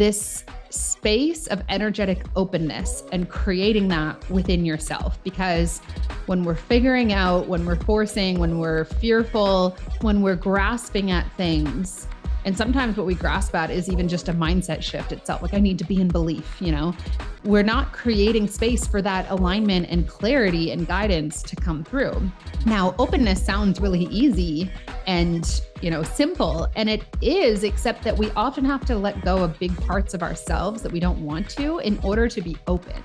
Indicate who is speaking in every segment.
Speaker 1: this space of energetic openness and creating that within yourself. Because when we're figuring out, when we're forcing, when we're fearful, when we're grasping at things, and sometimes what we grasp at is even just a mindset shift itself. Like, I need to be in belief, we're not creating space for that alignment and clarity and guidance to come through. Now, openness sounds really easy and, simple, and it is, except that we often have to let go of big parts of ourselves that we don't want to in order to be open.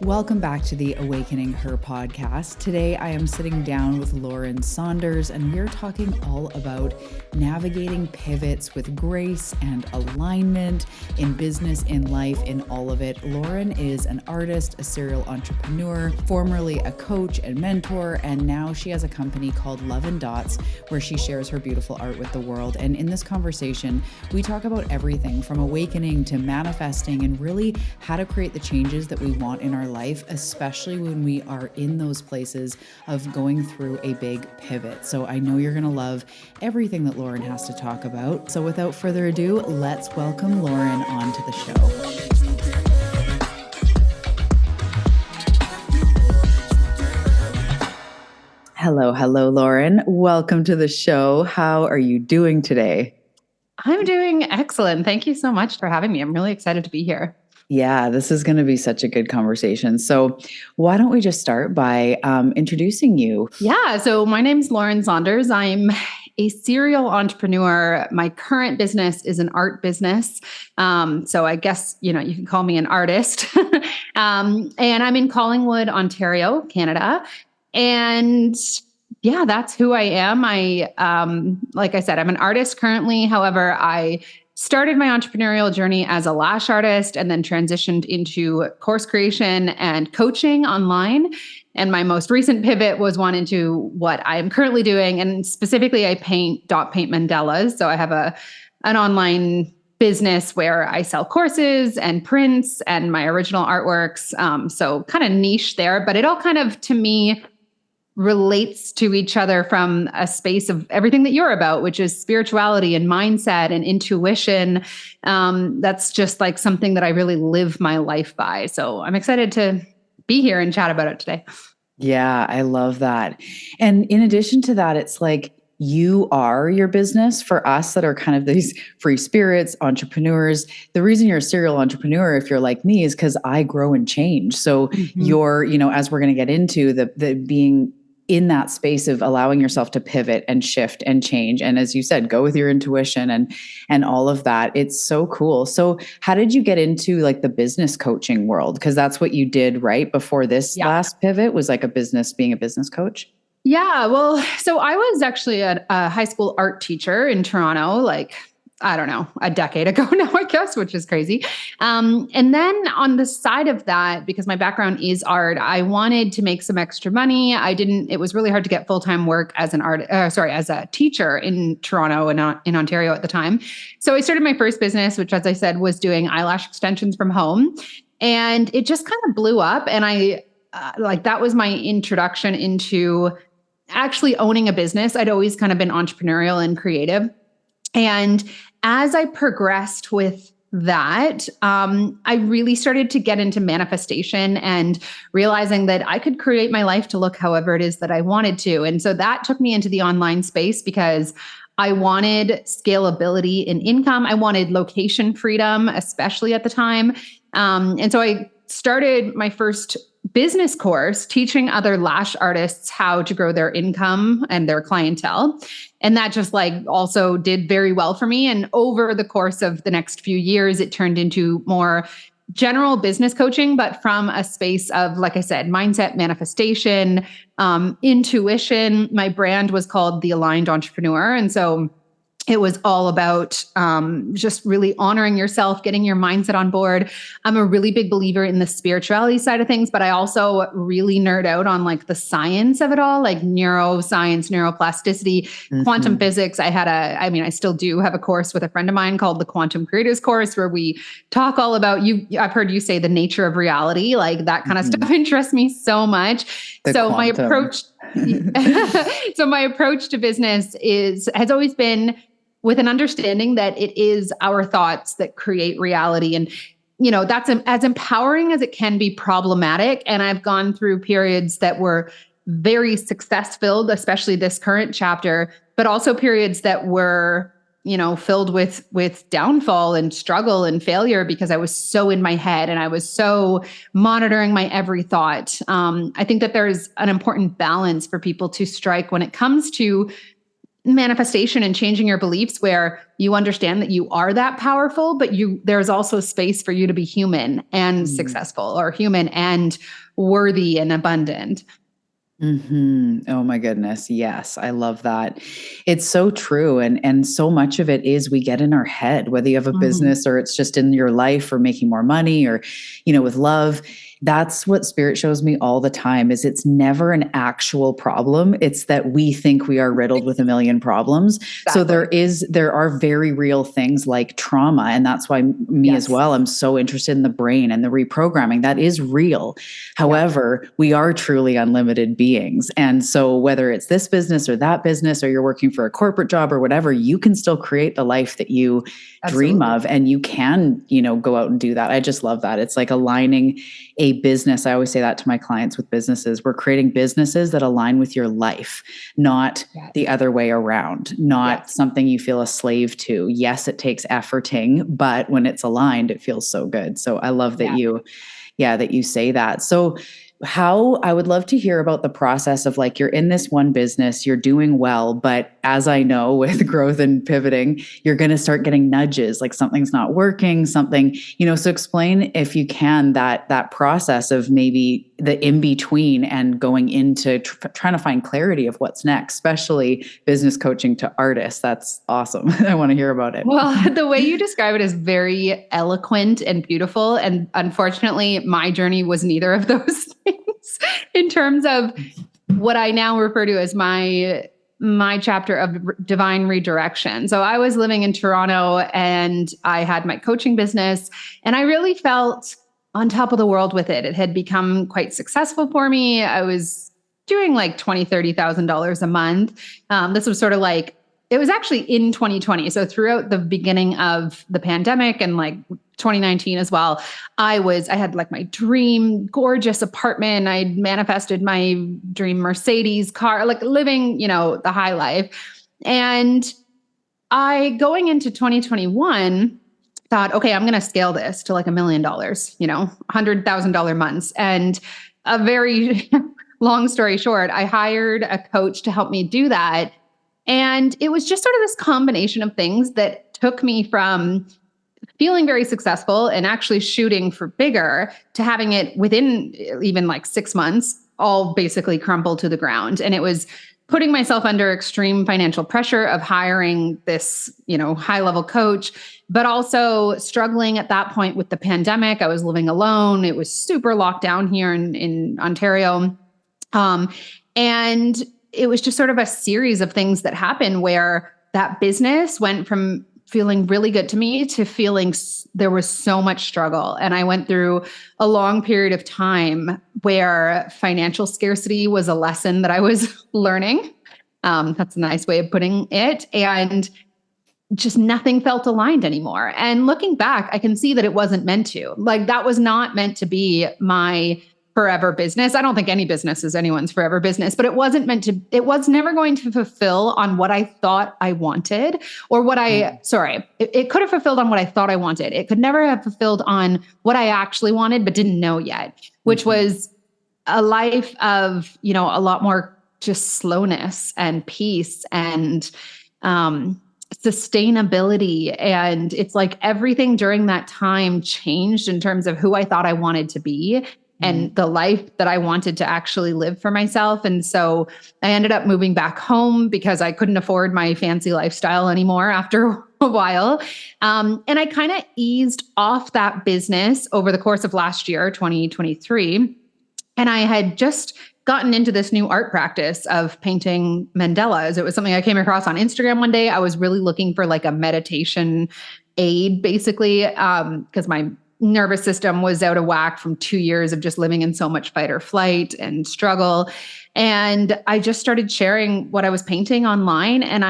Speaker 2: Welcome back to the Awakening Her podcast. Today, I am sitting down with Lauren Saunders, and we're talking all about navigating pivots with grace and alignment in business, in life, in all of it. Lauren is an artist, a serial entrepreneur, formerly a coach and mentor, and now she has a company called Love and Dots, where she shares her beautiful art with the world. And in this conversation, we talk about everything from awakening to manifesting and really how to create the changes that we want in our life, especially when we are in those places of going through a big pivot. So I know you're going to love everything that Lauren has to talk about. So without further ado, let's welcome Lauren onto the show. Hello, Lauren. Welcome to the show. How are you doing today?
Speaker 1: I'm doing excellent. Thank you so much for having me. I'm really excited to be here.
Speaker 2: Yeah, this is going to be such a good conversation. So why don't we just start by introducing you?
Speaker 1: Yeah, so my name's Lauren Saunders. I'm a serial entrepreneur. My current business is an art business. So I guess, you can call me an artist. And I'm in Collingwood, Ontario, Canada. And yeah, that's who I am. Like I said, I'm an artist currently. However, I started my entrepreneurial journey as a lash artist and then transitioned into course creation and coaching online. And my most recent pivot was one into what I am currently doing. And specifically, I dot paint mandalas. So I have an online business where I sell courses and prints and my original artworks. So kind of niche there, but it all kind of, to me, relates to each other from a space of everything that you're about, which is spirituality and mindset and intuition. That's just like something that I really live my life by. So I'm excited to be here and chat about it today.
Speaker 2: Yeah, I love that. And in addition to that, it's like you are your business. For us that are kind of these free spirits, entrepreneurs, the reason you're a serial entrepreneur, if you're like me, is because I grow and change. So you're, as we're going to get into the being in that space of allowing yourself to pivot and shift and change. And as you said, go with your intuition and all of that. It's so cool. So how did you get into like the business coaching world? Because that's what you did right before this last pivot was like being a business coach.
Speaker 1: Yeah. Well, so I was actually a high school art teacher in Toronto, a decade ago now, I guess, which is crazy. And then on the side of that, because my background is art, I wanted to make some extra money. It was really hard to get full-time work as as a teacher in Toronto and in Ontario at the time. So I started my first business, which, as I said, was doing eyelash extensions from home. And it just kind of blew up. And that was my introduction into actually owning a business. I'd always kind of been entrepreneurial and creative. And as I progressed with that, I really started to get into manifestation and realizing that I could create my life to look however it is that I wanted to. And so that took me into the online space because I wanted scalability in income. I wanted location freedom, especially at the time. And so I started my first business course teaching other lash artists how to grow their income and their clientele. And that just also did very well for me. And over the course of the next few years, it turned into more general business coaching, but from a space of, like I said, mindset, manifestation, intuition. My brand was called The Aligned Entrepreneur. And so it was all about just really honoring yourself, getting your mindset on board. I'm a really big believer in the spirituality side of things, but I also really nerd out on the science of it all, like neuroscience, neuroplasticity, quantum physics. I still do have a course with a friend of mine called the Quantum Creators Course, where we talk all about I've heard you say the nature of reality, like that kind of stuff interests me so much. My approach to business has always been with an understanding that it is our thoughts that create reality. And, that's as empowering as it can be problematic. And I've gone through periods that were very success filled, especially this current chapter, but also periods that were, filled with downfall and struggle and failure because I was so in my head and I was so monitoring my every thought. I think that there's an important balance for people to strike when it comes to manifestation and changing your beliefs, where you understand that you are that powerful, but there's also space for you to be human and successful, or human and worthy and abundant.
Speaker 2: Oh my goodness. Yes. I love that. It's so true. And so much of it is we get in our head, whether you have a business or it's just in your life or making more money or, with love. That's what spirit shows me all the time, is it's never an actual problem. It's that we think we are riddled with a million problems. Exactly. So there are very real things like trauma. And that's why me as well, I'm so interested in the brain and the reprogramming. That is real. However, we are truly unlimited beings. And so whether it's this business or that business, or you're working for a corporate job or whatever, you can still create the life that you dream of, and you can, go out and do that. I just love that. It's like aligning a business. I always say that to my clients with businesses. We're creating businesses that align with your life, not the other way around, not something you feel a slave to. Yes, it takes efforting, but when it's aligned, it feels so good. So I love that that you say that. So I would love to hear about the process of, like, you're in this one business, you're doing well, but as I know, with growth and pivoting, you're going to start getting nudges, like something's not working, something, so explain, if you can, that process of maybe the in-between and going into trying to find clarity of what's next, especially business coaching to artists. That's awesome. I want to hear about it.
Speaker 1: Well, the way you describe it is very eloquent and beautiful. And unfortunately, my journey was neither of those things in terms of what I now refer to as my chapter of divine redirection. So I was living in Toronto and I had my coaching business, and I really felt on top of the world with it. It had become quite successful for me. I was doing like $20,000, $30,000 a month. This was sort of like, it was actually in 2020. So throughout the beginning of the pandemic and like 2019 as well, I had like my dream gorgeous apartment. I manifested my dream Mercedes car, like living, the high life. And going into 2021, thought, okay, I'm going to scale this to like $1 million, $100,000 months. And a very long story short, I hired a coach to help me do that. And it was just sort of this combination of things that took me from feeling very successful and actually shooting for bigger to having it within even like 6 months, all basically crumble to the ground. And it was putting myself under extreme financial pressure of hiring this, high-level coach, but also struggling at that point with the pandemic. I was living alone. It was super locked down here in Ontario. And it was just sort of a series of things that happened where that business went from feeling really good to me to feeling there was so much struggle. And I went through a long period of time where financial scarcity was a lesson that I was learning. That's a nice way of putting it. And just nothing felt aligned anymore. And looking back, I can see that it wasn't meant to. Like, that was not meant to be my forever business. I don't think any business is anyone's forever business, but it was never going to fulfill on what I thought I wanted, or it could have fulfilled on what I thought I wanted. It could never have fulfilled on what I actually wanted, but didn't know yet, which was a life of, a lot more just slowness and peace and, sustainability. And it's like everything during that time changed in terms of who I thought I wanted to be and the life that I wanted to actually live for myself. And so I ended up moving back home because I couldn't afford my fancy lifestyle anymore after a while. And I kind of eased off that business over the course of last year, 2023. And I had just gotten into this new art practice of painting mandalas. It was something I came across on Instagram one day. I was really looking for like a meditation aid, basically, because my nervous system was out of whack from 2 years of just living in so much fight or flight and struggle. And I just started sharing what I was painting online, and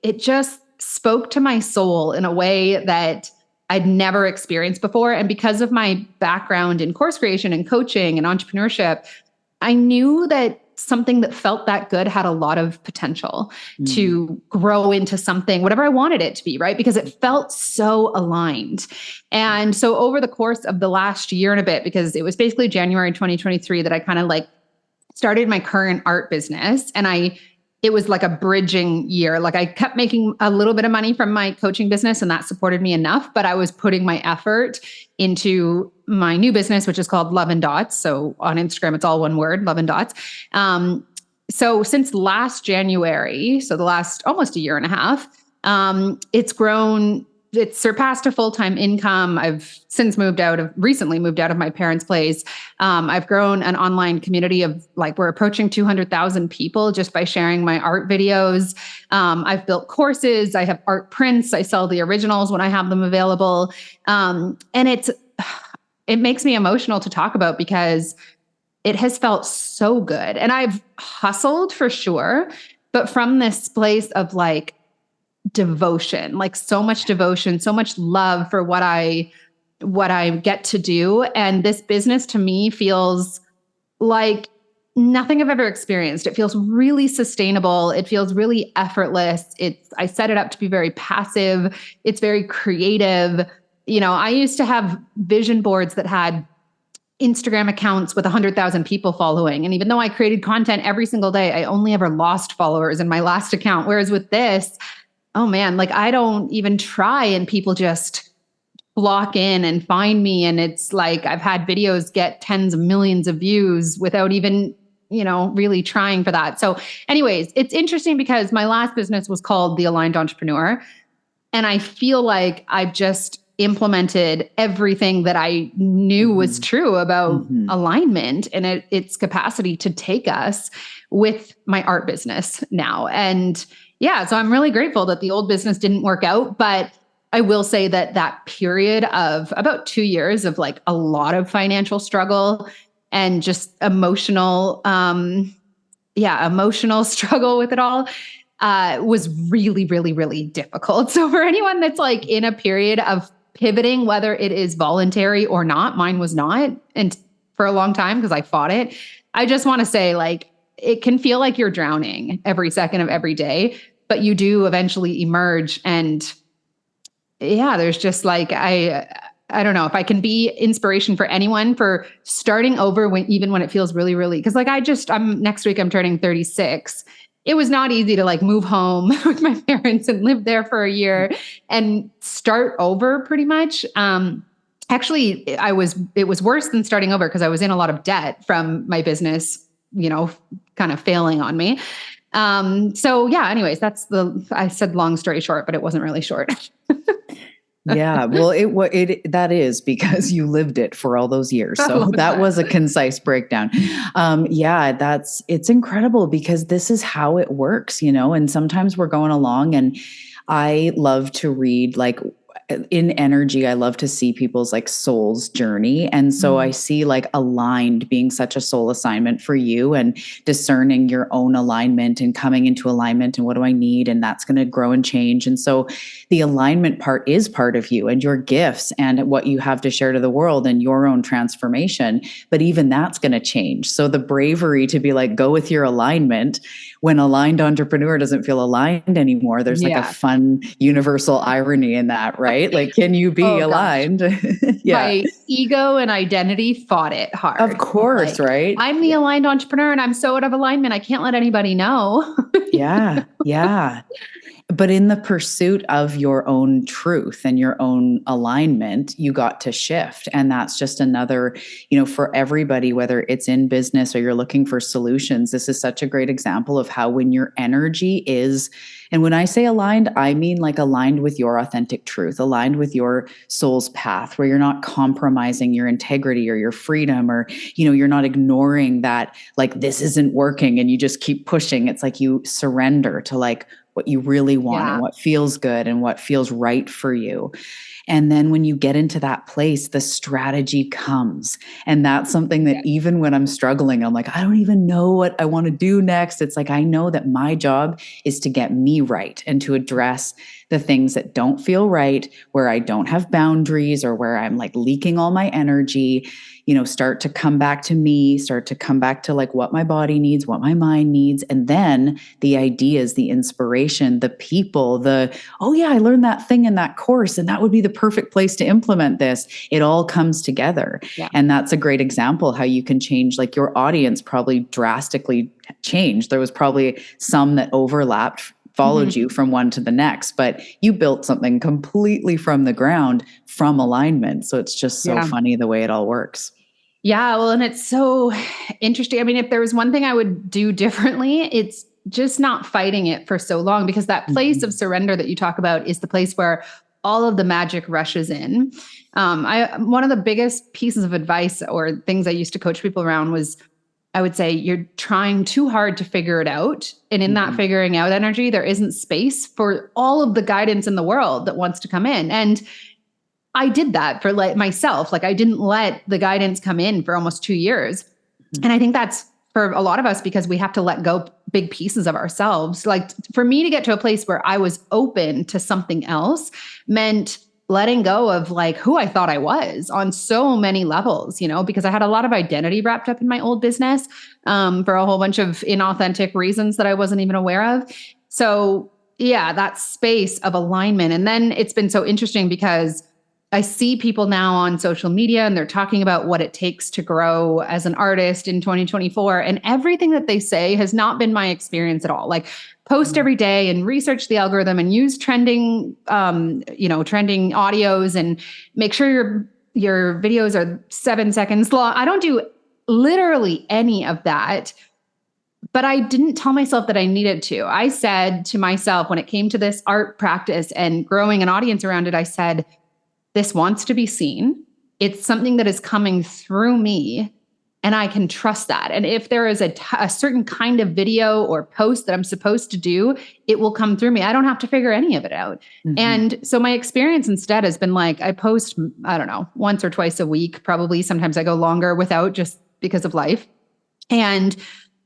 Speaker 1: it just spoke to my soul in a way that I'd never experienced before. And because of my background in course creation and coaching and entrepreneurship, I knew that something that felt that good had a lot of potential to grow into something, whatever I wanted it to be, right? Because it felt so aligned. And so over the course of the last year and a bit, because it was basically January 2023 that I kind of like started my current art business, and it was like a bridging year. Like I kept making a little bit of money from my coaching business, and that supported me enough, but I was putting my effort into my new business, which is called Love and Dots. So on Instagram, it's all one word, Love and Dots. So since last January, so the last almost a year and a half, it's grown. It's surpassed a full-time income. I've since recently moved out of my parents' place. I've grown an online community of like, we're approaching 200,000 people just by sharing my art videos. I've built courses. I have art prints. I sell the originals when I have them available. And it makes me emotional to talk about because it has felt so good. And I've hustled for sure, but from this place of like, devotion, like so much devotion, so much love for what I get to do. And this business to me feels like nothing I've ever experienced. It feels really sustainable. It feels really effortless. I set it up to be very passive. It's very creative. You know, I used to have vision boards that had Instagram accounts with 100,000 people following. And even though I created content every single day, I only ever lost followers in my last account. Whereas with this, oh man, like I don't even try and people just flock in and find me. And it's like, I've had videos get tens of millions of views without even, really trying for that. So anyways, it's interesting because my last business was called The Aligned Entrepreneur. And I feel like I've just implemented everything that I knew was true about alignment and its capacity to take us with my art business now. And yeah, so I'm really grateful that the old business didn't work out, but I will say that period of about 2 years of like a lot of financial struggle and just emotional struggle with it all was really, really, really difficult. So for anyone that's like in a period of pivoting, whether it is voluntary or not, mine was not, and for a long time because I fought it. I just want to say like, it can feel like you're drowning every second of every day, but you do eventually emerge. And yeah, there's just like, I don't know if I can be inspiration for anyone for starting over even when it feels really, really, because like next week I'm turning 36. It was not easy to like move home with my parents and live there for a year and start over pretty much. Actually, it was worse than starting over because I was in a lot of debt from my business, kind of failing on me. So yeah, anyways, I said long story short, but it wasn't really short.
Speaker 2: Yeah, well, that is because you lived it for all those years. So that was a concise breakdown. It's incredible because this is how it works, and sometimes we're going along, and I love to read like in energy, I love to see people's like soul's journey. And so I see like aligned being such a soul assignment for you and discerning your own alignment and coming into alignment and what do I need? And that's going to grow and change. And so the alignment part is part of you and your gifts and what you have to share to the world and your own transformation. But even that's going to change. So the bravery to be like, go with your alignment when aligned entrepreneur doesn't feel aligned anymore. There's like a fun universal irony in that, right? Like, can you be aligned?
Speaker 1: My ego and identity fought it hard.
Speaker 2: Of course,
Speaker 1: like,
Speaker 2: right?
Speaker 1: I'm the aligned entrepreneur and I'm so out of alignment. I can't let anybody know.
Speaker 2: Yeah. But in the pursuit of your own truth and your own alignment, you got to shift. And that's just another, for everybody, whether it's in business or you're looking for solutions, this is such a great example of how when your energy is, and when I say aligned, I mean like aligned with your authentic truth, aligned with your soul's path, where you're not compromising your integrity or your freedom, or, you're not ignoring that, like, this isn't working and you just keep pushing. It's like you surrender to like, what you really want and
Speaker 1: Yeah.
Speaker 2: what feels good and what feels right for you. And then when you get into that place, the strategy comes. And that's something that even when I'm struggling, I'm like, I don't even know what I want to do next. It's like, I know that my job is to get me right and to address the things that don't feel right, where I don't have boundaries or where I'm like leaking all my energy, start to come back to me, start to come back to like what my body needs, what my mind needs. And then the ideas, the inspiration, the people, oh yeah, I learned that thing in that course and that would be the perfect place to implement this. It all comes together.
Speaker 1: Yeah.
Speaker 2: And that's a great example how you can change, like your audience probably drastically changed. There was probably some that overlapped, followed you from one to the next, but you built something completely from the ground from alignment. So it's just so funny the way it all works.
Speaker 1: Yeah. Well, and it's so interesting. I mean, if there was one thing I would do differently, it's just not fighting it for so long, because that place of surrender that you talk about is the place where all of the magic rushes in. One of the biggest pieces of advice or things I used to coach people around was, I would say, you're trying too hard to figure it out. And in that figuring out energy, there isn't space for all of the guidance in the world that wants to come in. And I did that for myself. Like I didn't let the guidance come in for almost 2 years. And I think that's for a lot of us because we have to let go big pieces of ourselves. Like for me to get to a place where I was open to something else meant letting go of like who I thought I was on so many levels, because I had a lot of identity wrapped up in my old business for a whole bunch of inauthentic reasons that I wasn't even aware of. So yeah, that space of alignment. And then it's been so interesting because I see people now on social media and they're talking about what it takes to grow as an artist in 2024. And everything that they say has not been my experience at all. Like post every day and research the algorithm and use trending audios and make sure your videos are 7 seconds long. I don't do literally any of that. But I didn't tell myself that I needed to. I said to myself when it came to this art practice and growing an audience around it, I said, this wants to be seen. It's something that is coming through me, and I can trust that. And if there is a certain kind of video or post that I'm supposed to do, it will come through me. I don't have to figure any of it out. And so my experience instead has been like, I post, I don't know, once or twice a week, probably. Sometimes I go longer without, just because of life. And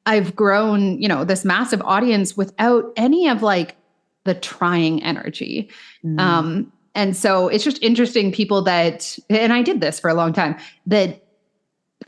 Speaker 1: I've grown, this massive audience without any of like the trying energy. And so it's just interesting people that, and I did this for a long time, that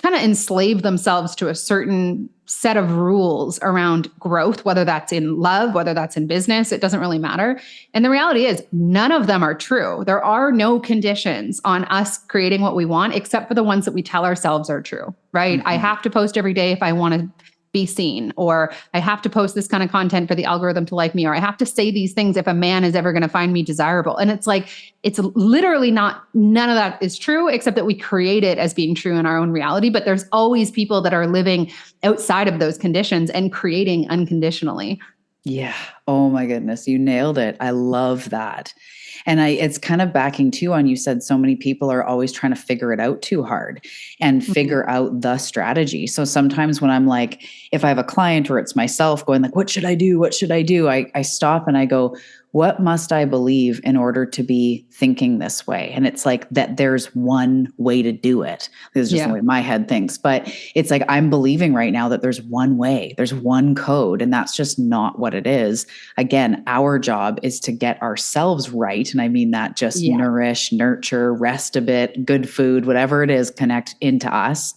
Speaker 1: kind of enslave themselves to a certain set of rules around growth, whether that's in love, whether that's in business, it doesn't really matter. And the reality is none of them are true. There are no conditions on us creating what we want, except for the ones that we tell ourselves are true, right? I have to post every day if I want to be seen, or I have to post this kind of content for the algorithm to like me, or I have to say these things if a man is ever going to find me desirable. And it's like, it's literally none of that is true, except that we create it as being true in our own reality. But there's always people that are living outside of those conditions and creating unconditionally.
Speaker 2: Yeah. Oh my goodness. You nailed it. I love that. And it's kind of backing too on, you said so many people are always trying to figure it out too hard and figure out the strategy. So sometimes when I'm like, if I have a client or it's myself going like, what should I do? What should I do? I stop and I go, what must I believe in order to be thinking this way? And it's like that there's one way to do it. This is just the way my head thinks. But it's like, I'm believing right now that there's one way, there's one code, and that's just not what it is. Again, our job is to get ourselves right. And I mean that just nourish, nurture, rest a bit, good food, whatever it is, connect into us.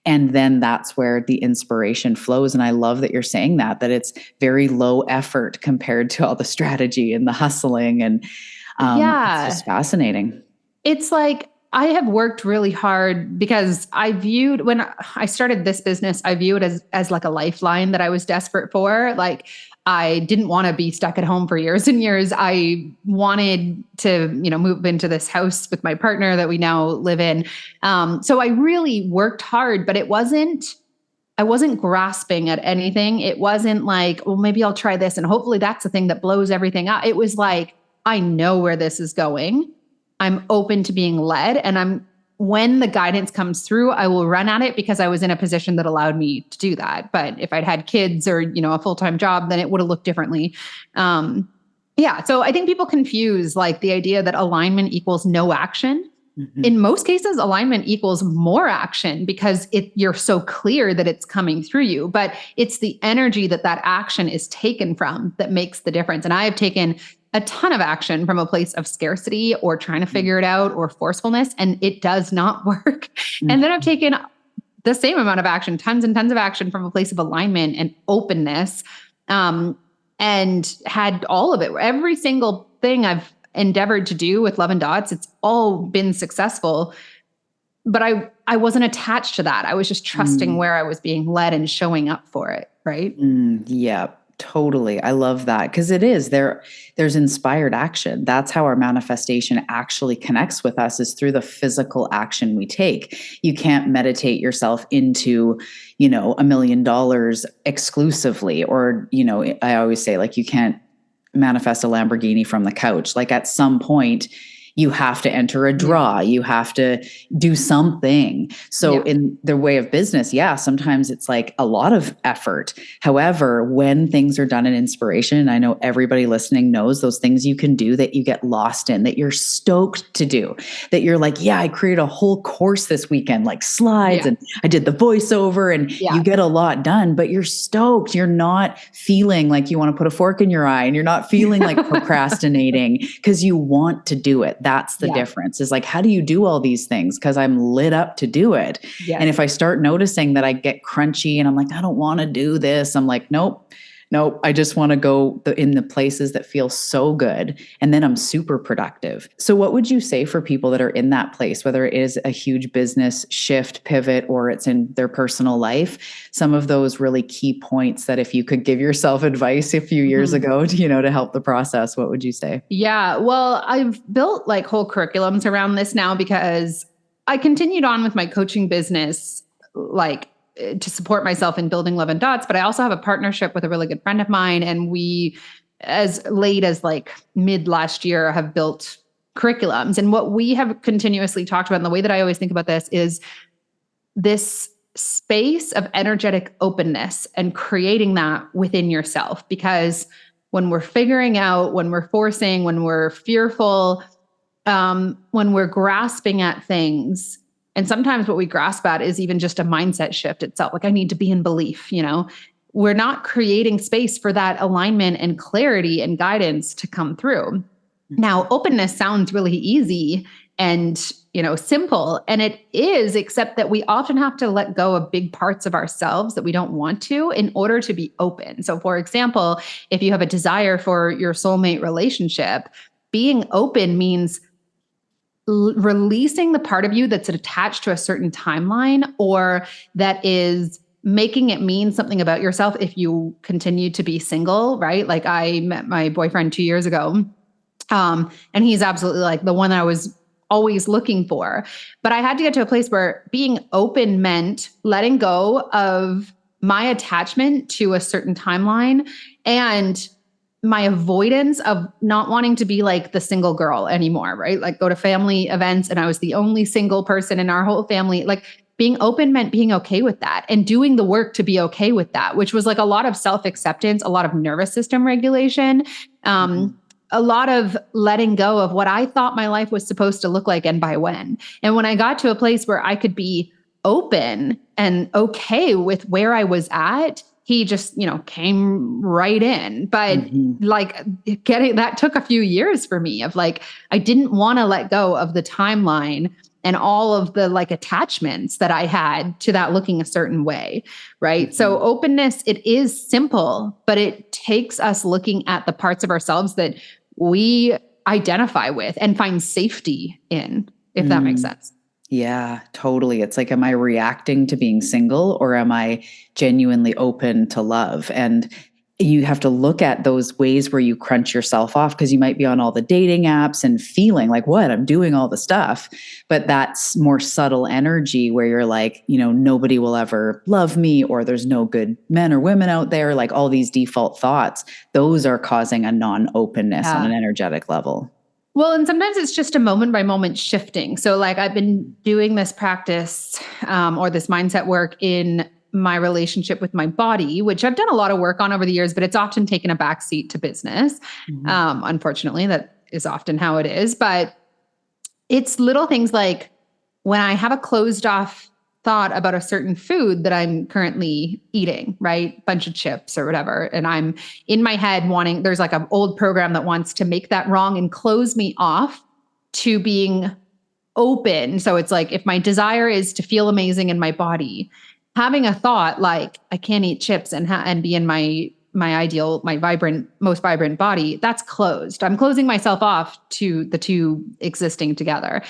Speaker 2: And then that's where the inspiration flows. And I love that you're saying that it's very low effort compared to all the strategy and the hustling. And it's just fascinating.
Speaker 1: It's like, I have worked really hard because when I started this business, I view it as like a lifeline that I was desperate for. Like I didn't want to be stuck at home for years and years. I wanted to, move into this house with my partner that we now live in. So I really worked hard, but I wasn't grasping at anything. It wasn't like, well, maybe I'll try this and hopefully that's the thing that blows everything up. It was like, I know where this is going. I'm open to being led, and I'm when the guidance comes through, I will run at it because I was in a position that allowed me to do that. But if I'd had kids or, a full-time job, then it would have looked differently. Yeah. So I think people confuse like the idea that alignment equals no action. Mm-hmm. In most cases, alignment equals more action because you're so clear that it's coming through you, but it's the energy that action is taken from that makes the difference. And I have taken a ton of action from a place of scarcity or trying to figure it out or forcefulness, and it does not work. Mm-hmm. And then I've taken the same amount of action, tons and tons of action from a place of alignment and openness, and had all of it. Every single thing I've endeavored to do with Love and Dots, it's all been successful, but I wasn't attached to that. I was just trusting where I was being led and showing up for it. Right.
Speaker 2: Yeah, totally. I love that because it is there's inspired action. That's how our manifestation actually connects with us, is through the physical action we take. You can't meditate yourself into, $1 million exclusively, or, I always say, like, you can't manifest a Lamborghini from the couch. Like, at some point you have to enter a draw. You have to do something. So in the way of business, sometimes it's like a lot of effort. However, when things are done in inspiration, and I know everybody listening knows those things you can do that you get lost in, that you're stoked to do, that you're like, I created a whole course this weekend, like slides, and I did the voiceover, and you get a lot done, but you're stoked. You're not feeling like you want to put a fork in your eye, and you're not feeling like procrastinating because you want to do it. That's the difference, is like, how do you do all these things? Because I'm lit up to do it. Yes. And if I start noticing that I get crunchy and I'm like, I don't want to do this, I'm like, nope, I just want to go in the places that feel so good. And then I'm super productive. So what would you say for people that are in that place, whether it is a huge business shift, pivot, or it's in their personal life, some of those really key points that if you could give yourself advice a few years ago, to help the process, what would you say?
Speaker 1: Yeah, well, I've built like whole curriculums around this now because I continued on with my coaching business, like, to support myself in building Love and Dots, but I also have a partnership with a really good friend of mine. And we, as late as like mid last year, have built curriculums. And what we have continuously talked about, and the way that I always think about this, is this space of energetic openness and creating that within yourself. Because when we're figuring out, when we're forcing, when we're fearful, when we're grasping at things, and sometimes what we grasp at is even just a mindset shift itself. Like, I need to be in belief, we're not creating space for that alignment and clarity and guidance to come through. Now, openness sounds really easy and, simple, and it is, except that we often have to let go of big parts of ourselves that we don't want to in order to be open. So for example, if you have a desire for your soulmate relationship, being open means releasing the part of you that's attached to a certain timeline, or that is making it mean something about yourself if you continue to be single, right? Like, I met my boyfriend 2 years ago, and he's absolutely like the one that I was always looking for. But I had to get to a place where being open meant letting go of my attachment to a certain timeline and my avoidance of not wanting to be like the single girl anymore, right? Like, go to family events and I was the only single person in our whole family. Like, being open meant being okay with that and doing the work to be okay with that, which was like a lot of self-acceptance, a lot of nervous system regulation, a lot of letting go of what I thought my life was supposed to look like and by when. And when I got to a place where I could be open and okay with where I was at, he just, came right in. But like, getting that took a few years for me of like, I didn't want to let go of the timeline and all of the like attachments that I had to that looking a certain way. Right. So openness, it is simple, but it takes us looking at the parts of ourselves that we identify with and find safety in, if that makes sense.
Speaker 2: Yeah, totally. It's like, am I reacting to being single, or am I genuinely open to love? And you have to look at those ways where you crunch yourself off, because you might be on all the dating apps and feeling like, what, I'm doing all the stuff. But that's more subtle energy where you're like, nobody will ever love me, or there's no good men or women out there, like all these default thoughts. Those are causing a non-openness on an energetic level.
Speaker 1: Well, and sometimes it's just a moment by moment shifting. So like I've been doing this practice or this mindset work in my relationship with my body, which I've done a lot of work on over the years, but it's often taken a backseat to business. Unfortunately, that is often how it is. But it's little things like when I have a closed off thought about a certain food that I'm currently eating, right? Bunch of chips or whatever. And I'm in my head wanting, there's like an old program that wants to make that wrong and close me off to being open. So it's like, if my desire is to feel amazing in my body, having a thought like I can't eat chips and be in my ideal, my vibrant, most vibrant body, that's closed. I'm closing myself off to the two existing together.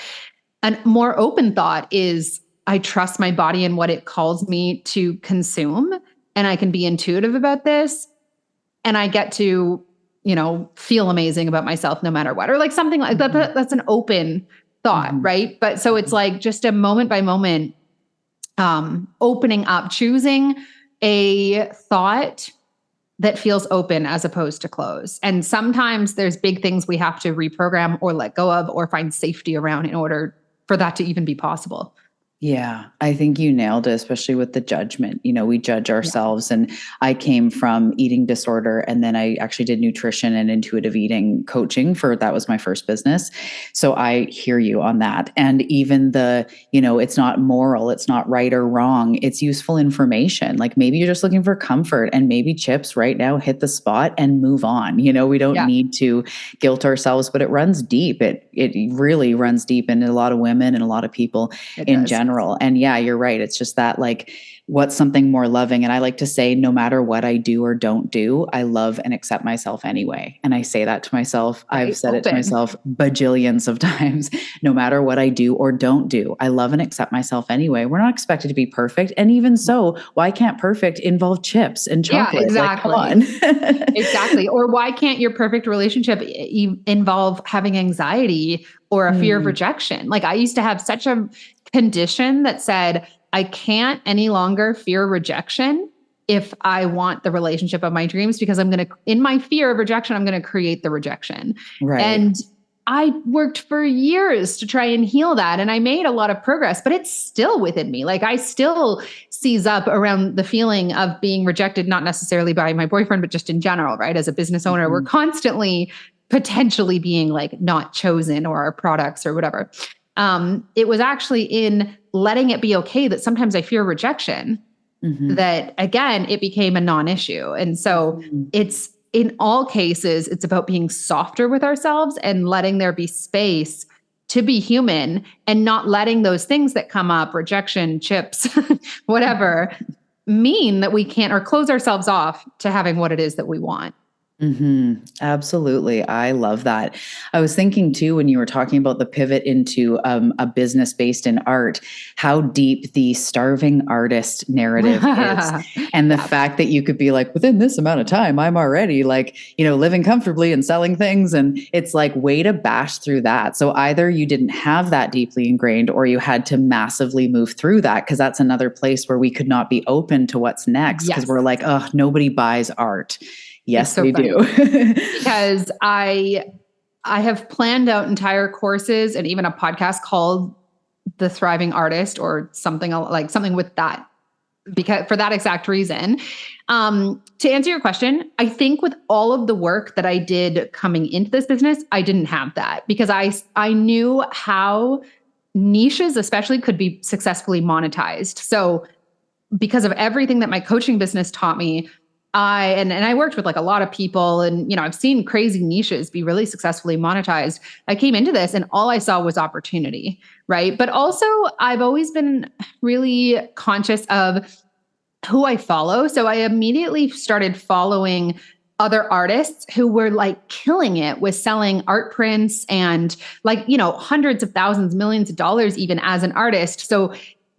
Speaker 1: A more open thought is I trust my body and what it calls me to consume, and I can be intuitive about this, and I get to, feel amazing about myself no matter what, or like something like that. That's an open thought, right? But so it's like just a moment by moment, opening up, choosing a thought that feels open as opposed to closed. And sometimes there's big things we have to reprogram or let go of or find safety around in order for that to even be possible.
Speaker 2: Yeah, I think you nailed it, especially with the judgment. We judge ourselves. And I came from eating disorder, and then I actually did nutrition and intuitive eating coaching that was my first business. So I hear you on that. And even it's not moral, it's not right or wrong. It's useful information. Like maybe you're just looking for comfort, and maybe chips right now hit the spot and move on. We don't need to guilt ourselves, but it runs deep. It really runs deep in a lot of women and a lot of people in general. And yeah, you're right. It's just that like, what's something more loving? And I like to say, no matter what I do or don't do, I love and accept myself anyway. And I say that to myself. I've said it to myself bajillions of times. No matter what I do or don't do, I love and accept myself anyway. We're not expected to be perfect. And even so, why can't perfect involve chips and chocolate?
Speaker 1: Yeah, exactly.
Speaker 2: Like, come on.
Speaker 1: Exactly. Or why can't your perfect relationship involve having anxiety or a fear of rejection? Like I used to have such a condition that said, I can't any longer fear rejection if I want the relationship of my dreams, because in my fear of rejection, I'm going to create the rejection.
Speaker 2: Right.
Speaker 1: And I worked for years to try and heal that. And I made a lot of progress, but it's still within me. Like I still seize up around the feeling of being rejected, not necessarily by my boyfriend, but just in general, right? As a business owner, we're constantly potentially being like not chosen, or our products or whatever. It was actually in letting it be okay that sometimes I fear rejection, that again, it became a non-issue. And so it's, in all cases, it's about being softer with ourselves and letting there be space to be human, and not letting those things that come up, rejection, chips, whatever, mean that we can't, or close ourselves off to having what it is that we want.
Speaker 2: Absolutely. I love that. I was thinking too, when you were talking about the pivot into a business based in art, how deep the starving artist narrative is. And the fact that you could be like, within this amount of time, I'm already like, living comfortably and selling things. And it's like, way to bash through that. So either you didn't have that deeply ingrained, or you had to massively move through that, because that's another place where we could not be open to what's next, because we're like, oh, nobody buys art. Yes, so they do.
Speaker 1: Because I have planned out entire courses and even a podcast called The Thriving Artist, or something with that, because for that exact reason. To answer your question, I think with all of the work that I did coming into this business, I didn't have that, because I knew how niches especially could be successfully monetized. So because of everything that my coaching business taught me, I worked with like a lot of people, and, I've seen crazy niches be really successfully monetized. I came into this and all I saw was opportunity, right? But also I've always been really conscious of who I follow. So I immediately started following other artists who were like killing it with selling art prints and like, hundreds of thousands, millions of dollars, even as an artist. So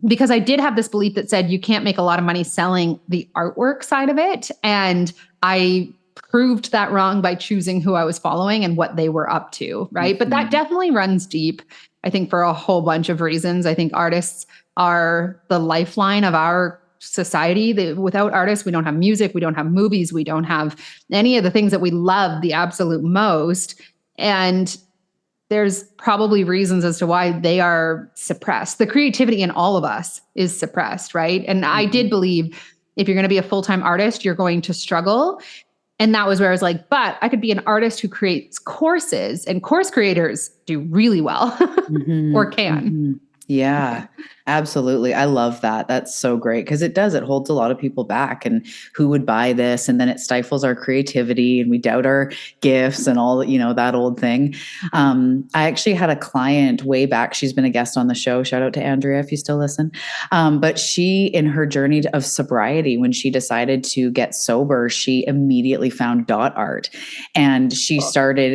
Speaker 1: because I did have this belief that said you can't make a lot of money selling the artwork side of it. And I proved that wrong by choosing who I was following and what they were up to, right? But that definitely runs deep, I think, for a whole bunch of reasons. I think artists are the lifeline of our society. Without artists, we don't have music, we don't have movies, we don't have any of the things that we love the absolute most. And there's probably reasons as to why they are suppressed. The creativity in all of us is suppressed, right? And I did believe if you're going to be a full-time artist, you're going to struggle. And that was where I was like, but I could be an artist who creates courses, and course creators do really well or can.
Speaker 2: Yeah, absolutely. I love that. That's so great because it holds a lot of people back, and who would buy this? And then it stifles our creativity and we doubt our gifts and all, that old thing. I actually had a client way back. She's been a guest on the show. Shout out to Andrea if you still listen. But she, in her journey of sobriety, when she decided to get sober, she immediately found dot art, and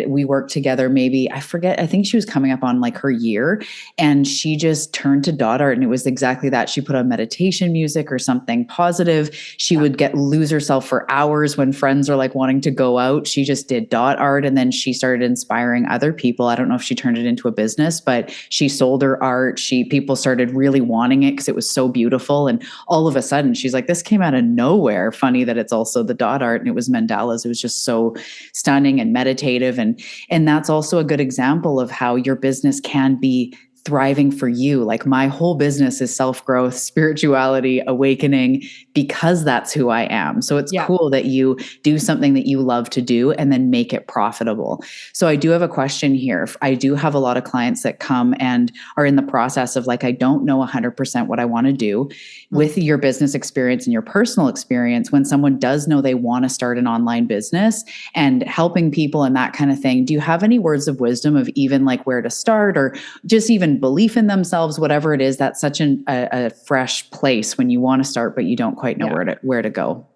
Speaker 2: we worked together. Maybe, I forget, I think she was coming up on like her year, and she just turned to dot art, and it was exactly that. She put on meditation music or something positive. She would lose herself for hours when friends are like wanting to go out. She just did dot art, and then she started inspiring other people. I don't know if she turned it into a business, but she sold her art. People started really wanting it because it was so beautiful, and all of a sudden she's like, this came out of nowhere. Funny that it's also the dot art, and it was mandalas. It was just so stunning and meditative, and that's also a good example of how your business can be thriving for you. Like, my whole business is self-growth, spirituality, awakening, because that's who I am. So it's cool that you do something that you love to do and then make it profitable. So I do have a question here. I do have a lot of clients that come and are in the process of like, I don't know 100% what I want to do. With your business experience and your personal experience, when someone does know they want to start an online business and helping people and that kind of thing, do you have any words of wisdom of even like where to start, or just even belief in themselves, whatever it is? That's such a fresh place when you want to start, but you don't quite know where to go.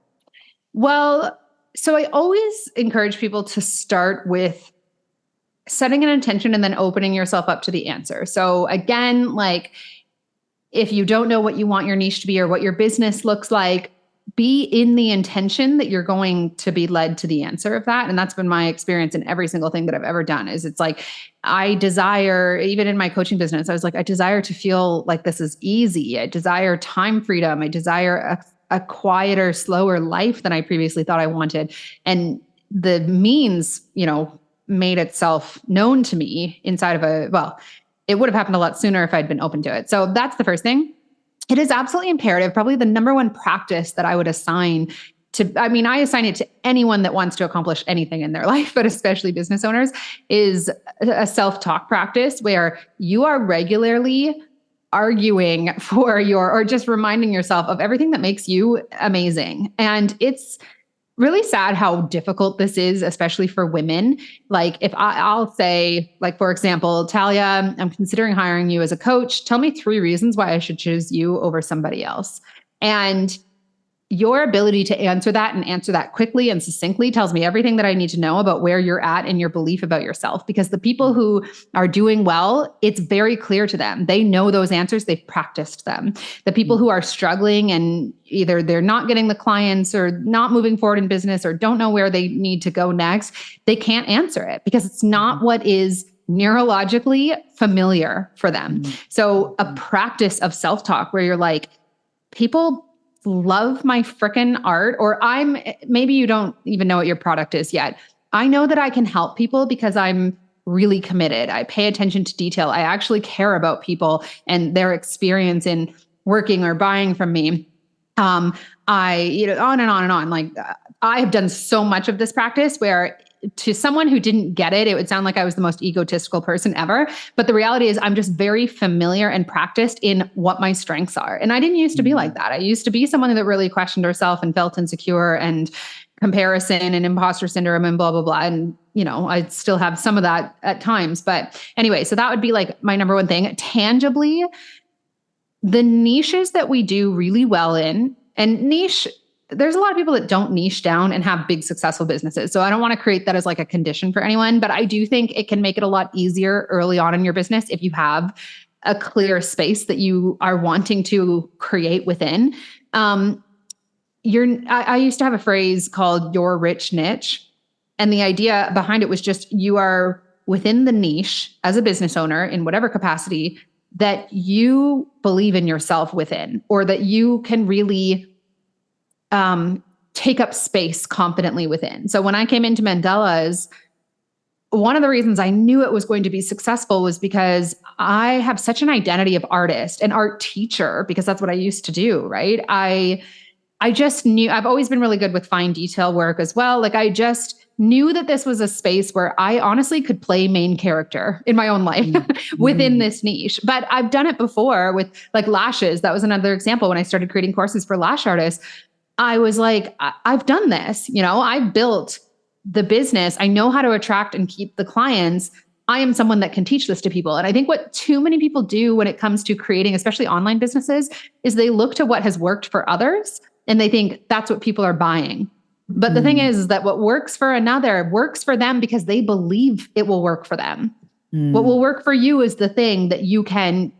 Speaker 1: Well, so I always encourage people to start with setting an intention and then opening yourself up to the answer. So again, like, if you don't know what you want your niche to be or what your business looks like, be in the intention that you're going to be led to the answer of that. And that's been my experience in every single thing that I've ever done. Is it's like, I desire, even in my coaching business, I was like, I desire to feel like this is easy. I desire time freedom. I desire a quieter, slower life than I previously thought I wanted. And the means, made itself known to me inside of it would have happened a lot sooner if I'd been open to it. So that's the first thing. It is absolutely imperative. Probably the number one practice that I would assign I assign it to anyone that wants to accomplish anything in their life, but especially business owners, is a self-talk practice where you are regularly arguing or just reminding yourself of everything that makes you amazing. And it's really sad how difficult this is, especially for women. Like, if I'll say, like, for example, Talia, I'm considering hiring you as a coach. Tell me 3 reasons why I should choose you over somebody else. And your ability to answer that and answer that quickly and succinctly tells me everything that I need to know about where you're at in your belief about yourself. Because the people who are doing well, it's very clear to them. They know those answers. They've practiced them. The people who are struggling and either they're not getting the clients or not moving forward in business or don't know where they need to go next, they can't answer it because it's not what is neurologically familiar for them. So a practice of self-talk where you're like, people love my frickin' art, or maybe you don't even know what your product is yet. I know that I can help people because I'm really committed. I pay attention to detail. I actually care about people and their experience in working or buying from me. On and on and on. Like, I have done so much of this practice where to someone who didn't get it, it would sound like I was the most egotistical person ever. But the reality is I'm just very familiar and practiced in what my strengths are. And I didn't used to be like that. I used to be someone that really questioned herself and felt insecure and comparison and imposter syndrome and blah, blah, blah. And, I still have some of that at times. But anyway, so that would be like my number one thing. Tangibly, the niches that we do really well in, and niche, there's a lot of people that don't niche down and have big successful businesses. So I don't want to create that as like a condition for anyone, but I do think it can make it a lot easier early on in your business if you have a clear space that you are wanting to create within. I used to have a phrase called your rich niche. And the idea behind it was just you are within the niche as a business owner in whatever capacity that you believe in yourself within, or that you can really take up space confidently within. So when I came into Mandela's, one of the reasons I knew it was going to be successful was because I have such an identity of artist and art teacher, because that's what I used to do, right? I just knew, I've always been really good with fine detail work as well. Like I just knew that this was a space where I honestly could play main character in my own life within this niche. But I've done it before with like lashes. That was another example. When I started creating courses for lash artists, I was like, I've done this, I've built the business. I know how to attract and keep the clients. I am someone that can teach this to people. And I think what too many people do when it comes to creating, especially online businesses, is they look to what has worked for others and they think that's what people are buying. But the thing is that what works for another works for them because they believe it will work for them. What will work for you is the thing that you can,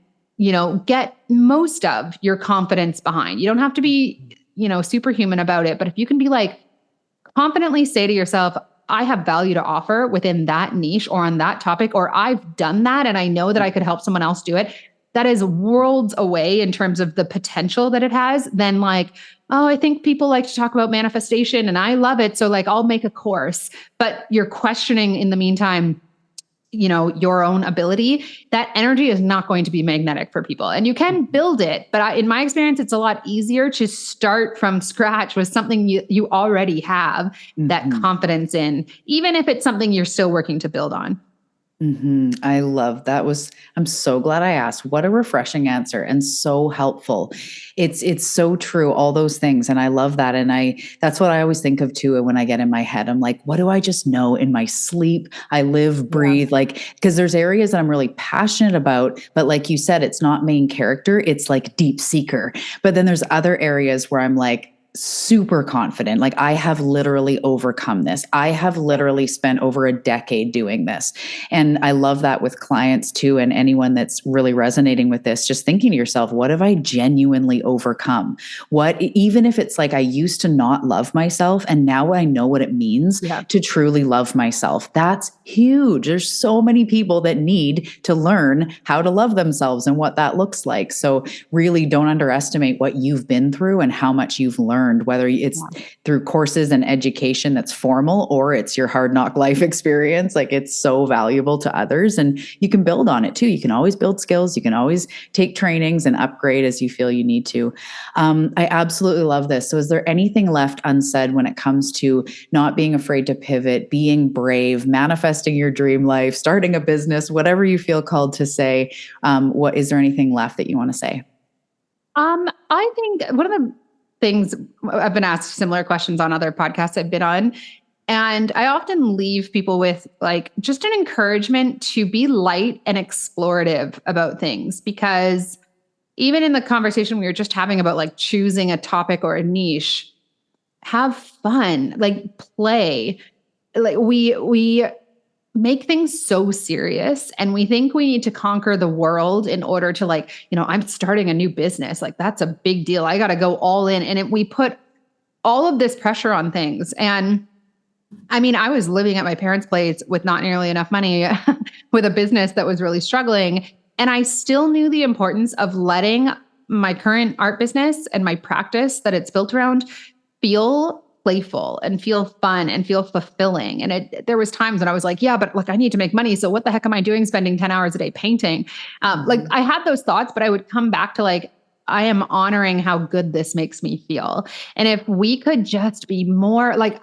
Speaker 1: get most of your confidence behind. You don't have to be, superhuman about it. But if you can be like, confidently say to yourself, I have value to offer within that niche or on that topic, or I've done that and I know that I could help someone else do it. That is worlds away in terms of the potential that it has than like, oh, I think people like to talk about manifestation and I love it. So like, I'll make a course, but you're questioning in the meantime, your own ability. That energy is not going to be magnetic for people, and you can build it. But in my experience, it's a lot easier to start from scratch with something you already have that confidence in, even if it's something you're still working to build on.
Speaker 2: I love that. I'm so glad I asked. What a refreshing answer and so helpful. It's so true. All those things. And I love that. And that's what I always think of too. When I get in my head, I'm like, what do I just know in my sleep? I live, breathe, because there's areas that I'm really passionate about, but like you said, it's not main character. It's like deep seeker. But then there's other areas where I'm like, super confident. Like I have literally overcome this. I have literally spent over a decade doing this. And I love that with clients too. And anyone that's really resonating with this, just thinking to yourself, what have I genuinely overcome? Even if it's like, I used to not love myself and now I know what it means to truly love myself. That's huge. There's so many people that need to learn how to love themselves and what that looks like. So really don't underestimate what you've been through and how much you've learned, whether it's through courses and education that's formal or it's your hard knock life experience. Like it's so valuable to others and you can build on it too. You can always build skills. You can always take trainings and upgrade as you feel you need to. I absolutely love this. So is there anything left unsaid when it comes to not being afraid to pivot, being brave, manifesting your dream life, starting a business, whatever you feel called to say? Is there anything left that you want to say?
Speaker 1: I think one of the things, I've been asked similar questions on other podcasts I've been on, and I often leave people with like just an encouragement to be light and explorative about things, because even in the conversation we were just having about like choosing a topic or a niche, have fun, like play. Like we make things so serious and we think we need to conquer the world in order to like, I'm starting a new business. Like that's a big deal. I got to go all in. And we put all of this pressure on things. And I mean, I was living at my parents' place with not nearly enough money with a business that was really struggling. And I still knew the importance of letting my current art business and my practice that it's built around feel playful and feel fun and feel fulfilling. And there was times when I was like, yeah, but look, I need to make money. So what the heck am I doing spending 10 hours a day painting? Like I had those thoughts, but I would come back to like, I am honoring how good this makes me feel. And if we could just be more like,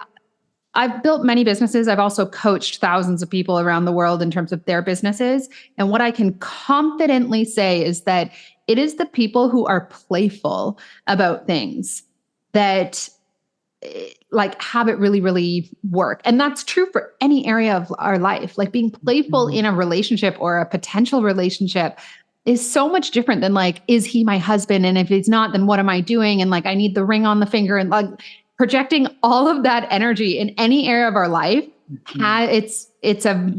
Speaker 1: I've built many businesses. I've also coached thousands of people around the world in terms of their businesses. And what I can confidently say is that it is the people who are playful about things that like have it really, really work. And that's true for any area of our life. Like being playful in a relationship or a potential relationship is so much different than like, is he my husband? And if he's not, then what am I doing? And like, I need the ring on the finger, and like projecting all of that energy in any area of our life. It's a,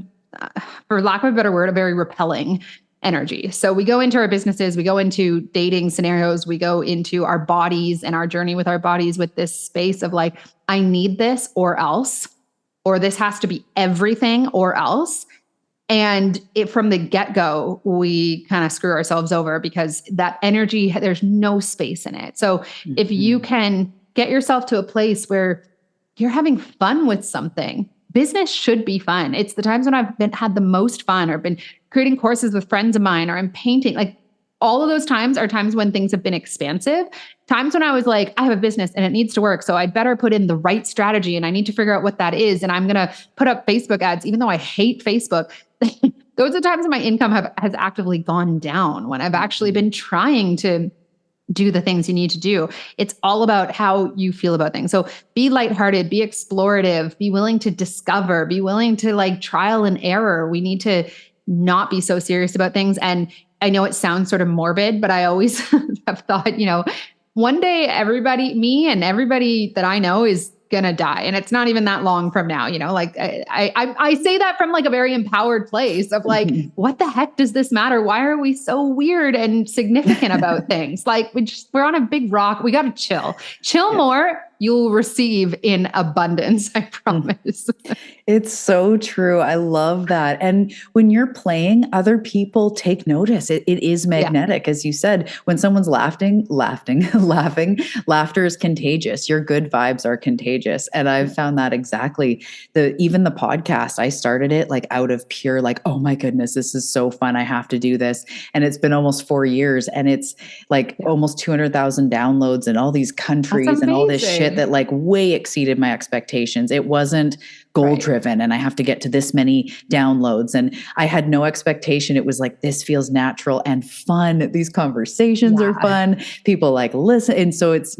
Speaker 1: for lack of a better word, a very repelling energy. So we go into our businesses, we go into dating scenarios, we go into our bodies and our journey with our bodies with this space of like, I need this or else, or this has to be everything or else. And from the get-go, we kind of screw ourselves over because that energy, there's no space in it. So if you can get yourself to a place where you're having fun with something, business should be fun. It's the times when I've had the most fun, or been creating courses with friends of mine, or I'm painting. Like, all of those times are times when things have been expansive. Times when I was like, I have a business and it needs to work, so I'd better put in the right strategy, and I need to figure out what that is. And I'm going to put up Facebook ads, even though I hate Facebook. Those are times when my income has actively gone down, when I've actually been trying to do the things you need to do. It's all about how you feel about things. So be lighthearted, be explorative, be willing to discover, be willing to like trial and error. We need to not be so serious about things. And I know it sounds sort of morbid, but I always have thought, one day me and everybody that I know is gonna die, and it's not even that long from now. Like I say that from like a very empowered place of like, what the heck does this matter? Why are we so weird and significant about things? Like we're on a big rock. We got to chill more. You'll receive in abundance. I promise.
Speaker 2: It's so true. I love that. And when you're playing, other people take notice. It is magnetic. As you said, when someone's laughing, laughter is contagious. Your good vibes are contagious. And I've found that exactly. Even the podcast, I started it like out of pure, like, oh my goodness, this is so fun. I have to do this. And it's been almost 4 years, and it's like almost 200,000 downloads in all these countries and all this shit that like way exceeded my expectations. It wasn't goal driven and I have to get to this many downloads. And I had no expectation. It was like, this feels natural and fun. These conversations are fun. People like listen. And so it's,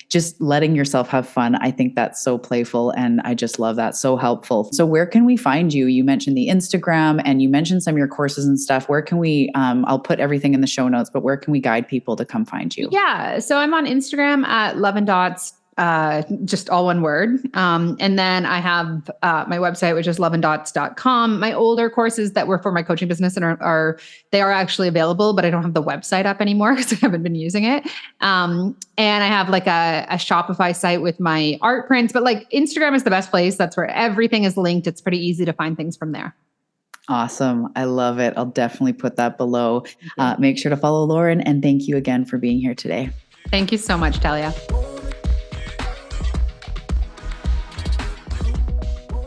Speaker 2: just letting yourself have fun. I think that's so playful. And I just love that. So helpful. So where can we find you? You mentioned the Instagram and you mentioned some of your courses and stuff. Where can we, I'll put everything in the show notes, but where can we guide people to come find you?
Speaker 1: Yeah. So I'm on Instagram at loveanddots, just all one word. And then I have my website, which is loveanddots.com. My older courses that were for my coaching business and they are actually available, but I don't have the website up anymore because I haven't been using it. And I have like a Shopify site with my art prints, but like Instagram is the best place. That's where everything is linked. It's pretty easy to find things from there.
Speaker 2: Awesome. I love it. I'll definitely put that below. Make sure to follow Lauren, and thank you again for being here today.
Speaker 1: Thank you so much, Talia.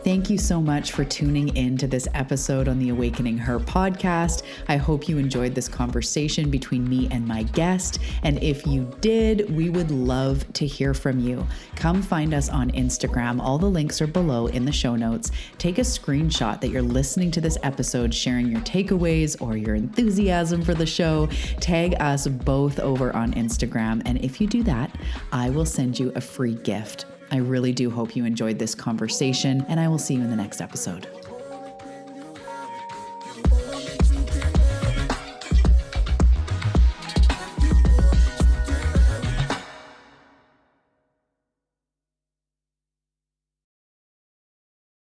Speaker 2: Thank you so much for tuning in to this episode on the Awakening Her podcast. I hope you enjoyed this conversation between me and my guest. And if you did, we would love to hear from you. Come find us on Instagram. All the links are below in the show notes. Take a screenshot that you're listening to this episode, sharing your takeaways or your enthusiasm for the show. Tag us both over on Instagram. And if you do that, I will send you a free gift. I really do hope you enjoyed this conversation, and I will see you in the next episode.